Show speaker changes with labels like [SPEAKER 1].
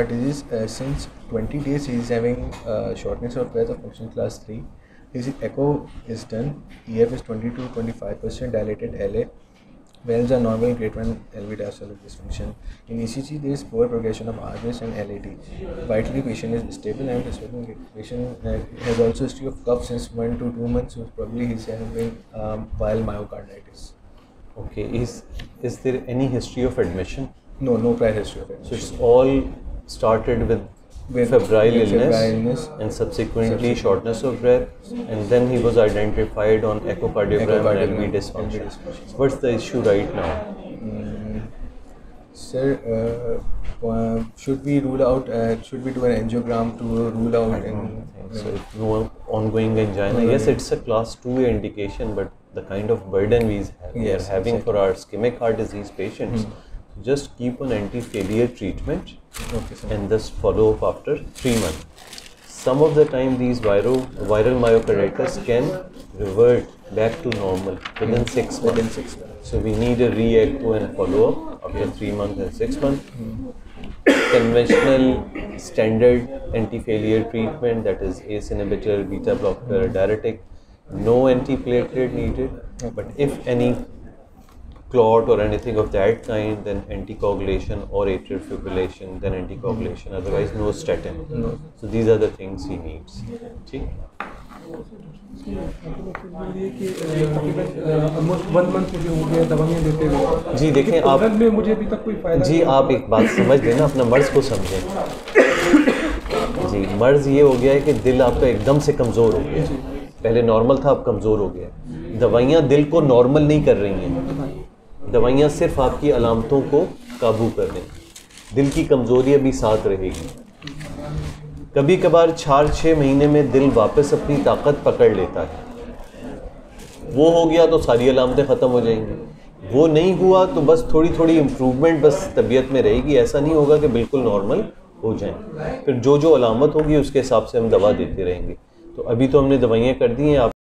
[SPEAKER 1] disease since 20 days he is having shortness of breath of function class 3. His echo is done, EF is 20 to 25% dilated LA. Valves are normal, grade 1 LV diastolic dysfunction. In ECG there is poor progression of RBS and LAD. Vitally patient is stable and the patient has also history of cough since 1 to 2 months, so probably he is having viral myocarditis.
[SPEAKER 2] Okay, is there any history of admission?
[SPEAKER 1] No prior history of admission.
[SPEAKER 2] So it's all started with febrile illness and subsequently shortness of breath, and then he was identified on echocardiogram and LV dysfunction. So what's the issue right now?
[SPEAKER 1] Sir, should we rule out? Should we do an angiogram to rule out?
[SPEAKER 2] So if no ongoing angina, yes, it's a class 2A indication, but the kind of burden we are having for our ischemic heart disease patients, just keep on anti-failure treatment and just follow up after 3 months. Some of the time these viral myocarditis can revert back to normal within 6 months. So we need a re-echo and follow-up after 3 months and 6 months. Conventional standard anti-failure treatment, that is ACE inhibitor, beta blocker, diuretic, no antiplatelet needed, but if any clot or anything of that kind, then anticoagulation or atrial fibrillation, then anticoagulation, otherwise no statin. So these are the things he needs. ठीक? जी देखें आप, जी आप एक बात समझ लेना, अपना मर्ज को समझें। जी मर्ज ये हो गया है कि दिल आपका एकदम से कमज़ोर हो गया है, पहले नॉर्मल था, अब कमज़ोर हो गया। दवाइयाँ दिल को नॉर्मल नहीं कर रही हैं, दवाइयाँ सिर्फ आपकी अलामतों को काबू कर दें, दिल की कमज़ोरी अभी साथ रहेगी। कभी कभार 4-6 महीने में दिल वापस अपनी ताकत पकड़ लेता है, वो हो गया तो सारी अलामतें ख़त्म हो जाएंगी। वो नहीं हुआ तो बस थोड़ी थोड़ी इम्प्रूवमेंट बस तबीयत में रहेगी, ऐसा नहीं होगा कि बिल्कुल नॉर्मल हो जाए। फिर जो अलामत होगी उसके हिसाब से हम दवा देते रहेंगे। तो अभी तो हमने दवाइयाँ कर दी हैं। आप